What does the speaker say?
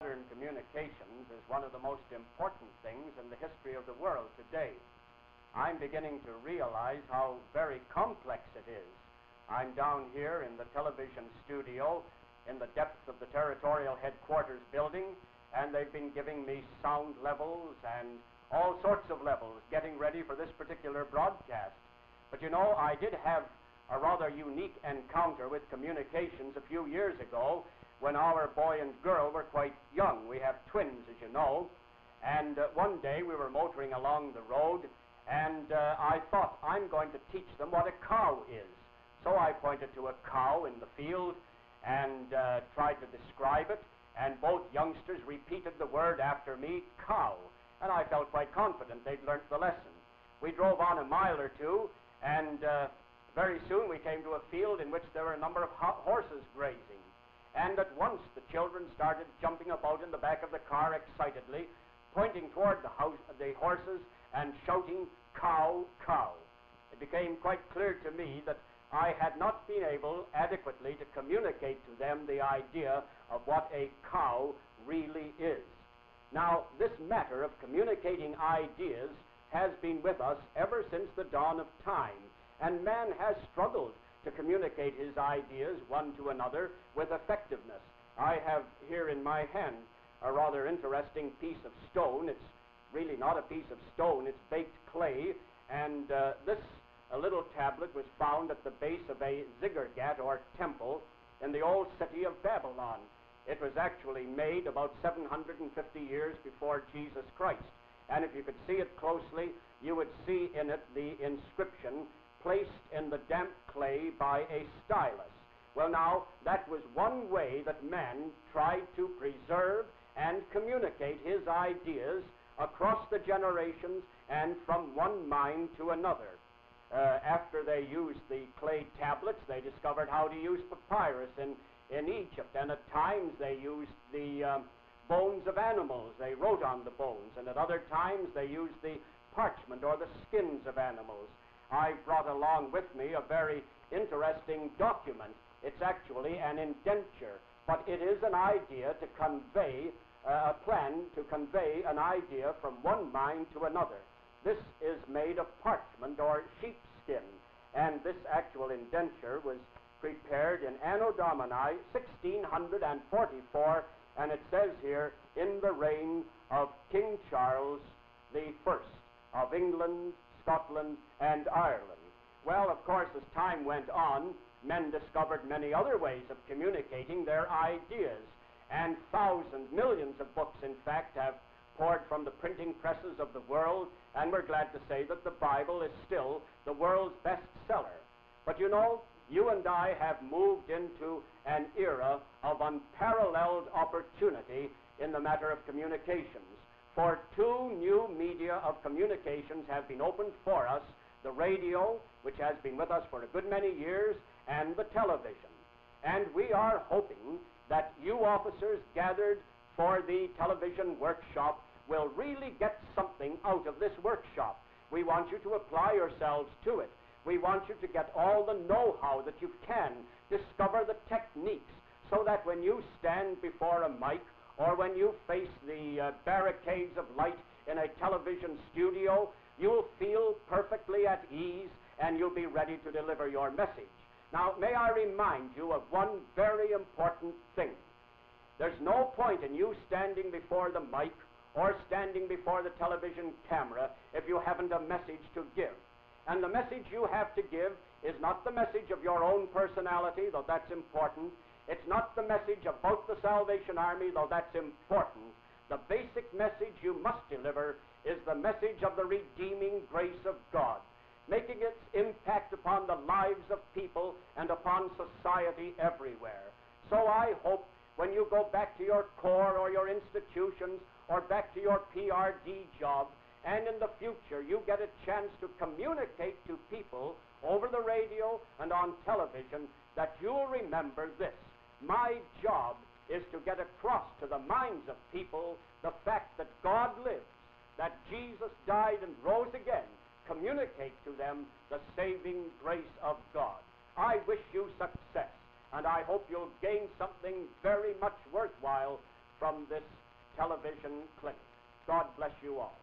Modern communications is one of the most important things in the history of the world today. I'm beginning to realize how very complex it is. I'm down here in the television studio in the depths of the territorial headquarters building, and they've been giving me sound levels and all sorts of levels, getting ready for this particular broadcast. But you know, I did have a rather unique encounter with communications a few years ago when our boy and girl were quite young. We have twins, as you know, and one day we were motoring along the road, and I thought, I'm going to teach them what a cow is. So I pointed to a cow in the field and tried to describe it, and both youngsters repeated the word after me, cow, and I felt quite confident they'd learnt the lesson. We drove on a mile or two, and very soon we came to a field in which there were a number of horses grazing. And at once the children started jumping about in the back of the car excitedly, pointing toward the horses and shouting, cow, cow. It became quite clear to me that I had not been able adequately to communicate to them the idea of what a cow really is. Now, this matter of communicating ideas has been with us ever since the dawn of time, and man has struggled to communicate his ideas one to another with effectiveness. I have here in my hand a rather interesting piece of stone. It's really not a piece of stone, it's baked clay, and this little tablet was found at the base of a ziggurat or temple in the old city of Babylon. It was actually made about 750 years before Jesus Christ, and if you could see it closely, you would see in it the inscription, placed in the damp clay by a stylus. Well, now, that was one way that man tried to preserve and communicate his ideas across the generations and from one mind to another. After they used the clay tablets, they discovered how to use papyrus in Egypt, and at times they used the bones of animals. They wrote on the bones, and at other times they used the parchment or the skins of animals. I brought along with me a very interesting document. It's actually an indenture, but it is an idea to convey, a plan to convey an idea from one mind to another. This is made of parchment or sheepskin, and this actual indenture was prepared in Anno Domini 1644, and it says here, in the reign of King Charles the First of England, Scotland, and Ireland. Well, of course, as time went on, men discovered many other ways of communicating their ideas, and thousands, millions of books, in fact, have poured from the printing presses of the world, and we're glad to say that the Bible is still the world's bestseller. But you know, you and I have moved into an era of unparalleled opportunity in the matter of communications. For two new media of communications have been opened for us, the radio, which has been with us for a good many years, and the television. And we are hoping that you officers gathered for the television workshop will really get something out of this workshop. We want you to apply yourselves to it. We want you to get all the know-how that you can, discover the techniques, so that when you stand before a mic or when you face the barricades of light in a television studio, you'll feel perfectly at ease and you'll be ready to deliver your message. Now, may I remind you of one very important thing. There's no point in you standing before the mic or standing before the television camera if you haven't a message to give. And the message you have to give is not the message of your own personality, though that's important. It's not the message about the Salvation Army, though that's important. The basic message you must deliver is the message of the redeeming grace of God, making its impact upon the lives of people and upon society everywhere. So I hope when you go back to your corps or your institutions or back to your PRD job, and in the future you get a chance to communicate to people over the radio and on television, that you'll remember this. My job is to get across to the minds of people the fact that God lives, that Jesus died and rose again. Communicate to them the saving grace of God. I wish you success, and I hope you'll gain something very much worthwhile from this television clinic. God bless you all.